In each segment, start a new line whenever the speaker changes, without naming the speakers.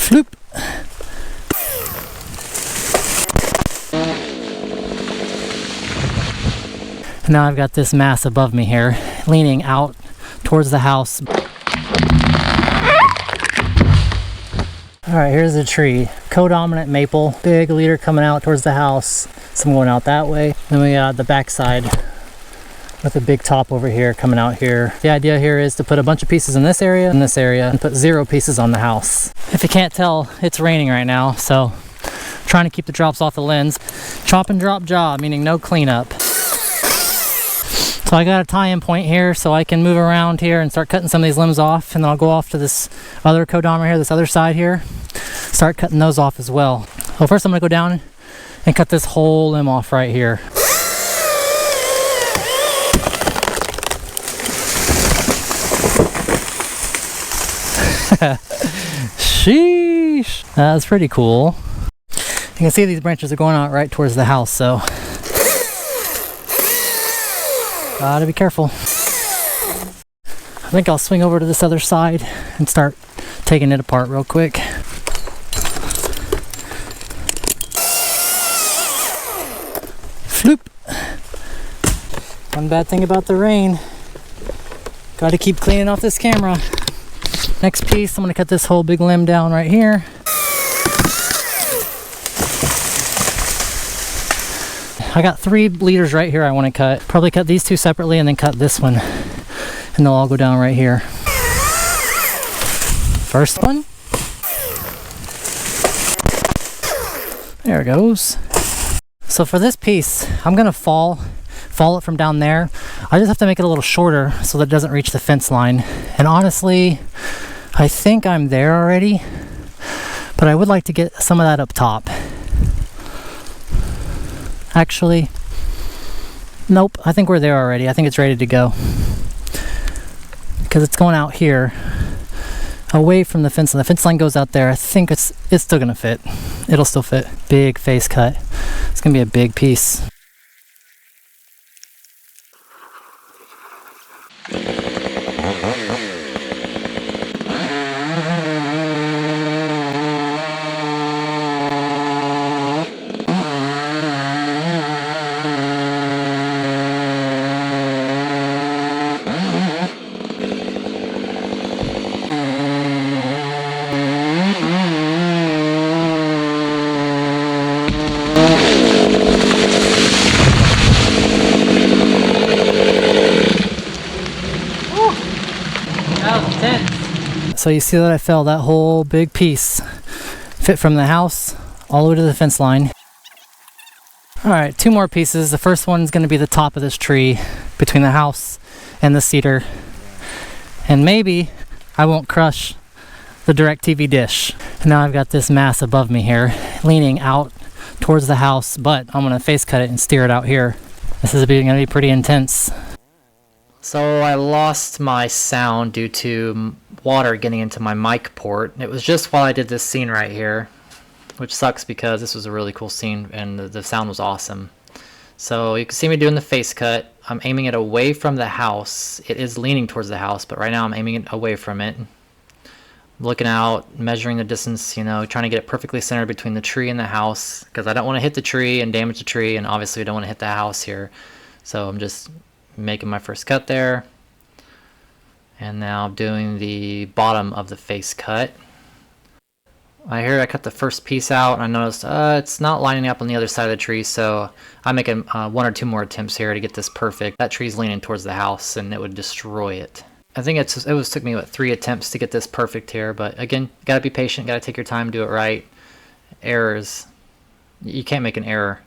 Floop. Now I've got this mass above me here, leaning out towards the house. Alright, here's the tree. Codominant maple, big leader coming out towards the house. Some going out that way. Then we got the backside with a big top over here coming out here. The idea here is to put a bunch of pieces in this area, and put 0 pieces on the house. If you can't tell, it's raining right now, so trying to keep the drops off the lens. Chop and drop job, meaning no cleanup. So I got a tie-in point here so I can move around here and start cutting some of these limbs off, and then I'll go off to this other codomer here, this other side here, start cutting those off as well. Well, first I'm gonna go down and cut this whole limb off right here. Sheesh, that's pretty cool. You can see these branches are going out right towards the house, so gotta be careful. I think I'll swing over to this other side and start taking it apart real quick. Floop. One bad thing about the rain, gotta keep cleaning off this camera. Next piece, I'm gonna cut this whole big limb down right here. I got 3 leaders right here I want to cut. Probably cut these 2 separately and then cut this one. And they'll all go down right here. First one. There it goes. So for this piece, I'm gonna fall it from down there. I just have to make it a little shorter so that it doesn't reach the fence line. And honestly, I think I'm there already, but I would like to get some of that up top. Actually, nope, I think we're there already. I think it's ready to go. Because it's going out here, away from the fence line. The fence line goes out there. I think it's still gonna fit. It'll still fit. Big face cut. It's gonna be a big piece. So you see that I fell that whole big piece, fit from the house all the way to the fence line. Alright, 2 more pieces. The first one's going to be the top of this tree between the house and the cedar. And maybe I won't crush the DirecTV dish. And now I've got this mass above me here, leaning out towards the house, but I'm going to face cut it and steer it out here. This is going to be pretty intense. So I lost my sound due to water getting into my mic port. It was just while I did this scene right here, which sucks because this was a really cool scene and the sound was awesome. So you can see me doing the face cut. I'm aiming it away from the house. It is leaning towards the house, but right now I'm aiming it away from it. Looking out, measuring the distance, you know, trying to get it perfectly centered between the tree and the house, because I don't want to hit the tree and damage the tree, and obviously I don't want to hit the house here. So I'm just making my first cut there. And now I'm doing the bottom of the face cut. I cut the first piece out, and I noticed it's not lining up on the other side of the tree, so I'm making 1 or 2 more attempts here to get this perfect. That tree's leaning towards the house, and it would destroy it. I think it took me, 3 attempts to get this perfect here, but again, gotta be patient, gotta take your time, do it right. Errors, you can't make an error.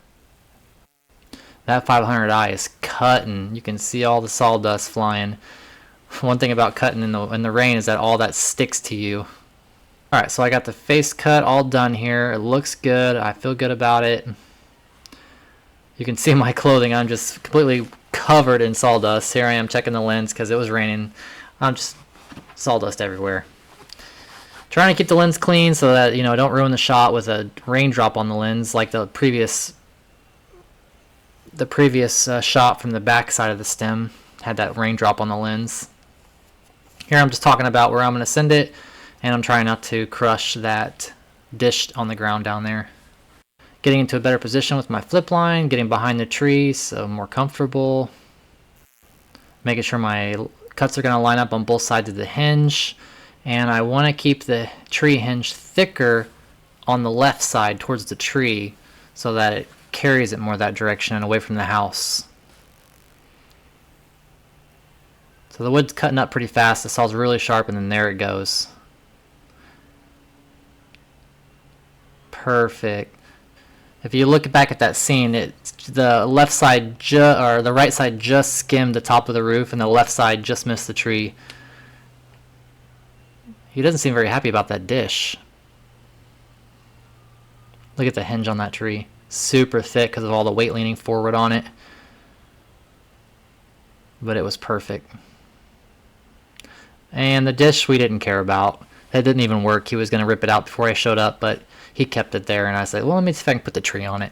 That 500i is cutting. You can see all the sawdust flying. One thing about cutting in the rain is that all that sticks to you. Alright, so I got the face cut all done here. It looks good. I feel good about it. You can see my clothing. I'm just completely covered in sawdust. Here I am checking the lens because it was raining. I'm just sawdust everywhere. Trying to keep the lens clean so that, you know, I don't ruin the shot with a raindrop on the lens like the previous shot from the back side of the stem had that raindrop on the lens. Here I'm just talking about where I'm going to send it and I'm trying not to crush that dish on the ground down there. Getting into a better position with my flip line, getting behind the tree so I'm more comfortable. Making sure my cuts are going to line up on both sides of the hinge, and I want to keep the tree hinge thicker on the left side towards the tree so that it carries it more that direction and away from the house. So the wood's cutting up pretty fast, the saw's really sharp, and then there it goes. Perfect. If you look back at that scene, the left side or the right side just skimmed the top of the roof, and the left side just missed the tree. He doesn't seem very happy about that dish. Look at the hinge on that tree. Super thick because of all the weight leaning forward on it. But it was perfect. And the dish we didn't care about. That didn't even work. He was going to rip it out before I showed up, but he kept it there, and I said, well, let me see if I can put the tree on it.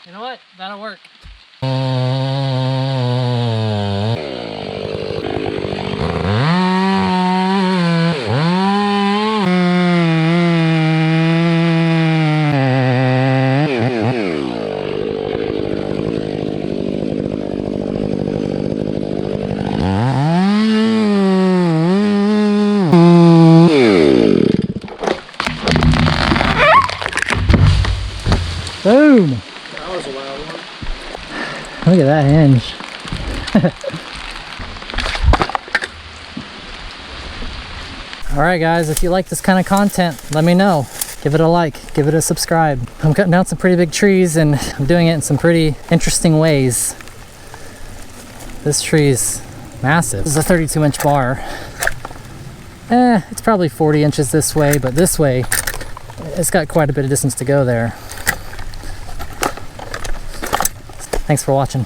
You know what? That'll work. Boom!
That was a loud one.
Look at that hinge. Alright guys, if you like this kind of content, let me know. Give it a like, give it a subscribe. I'm cutting down some pretty big trees and I'm doing it in some pretty interesting ways. This tree's massive. This is a 32-inch bar. It's probably 40 inches this way, but this way, it's got quite a bit of distance to go there. Thanks for watching.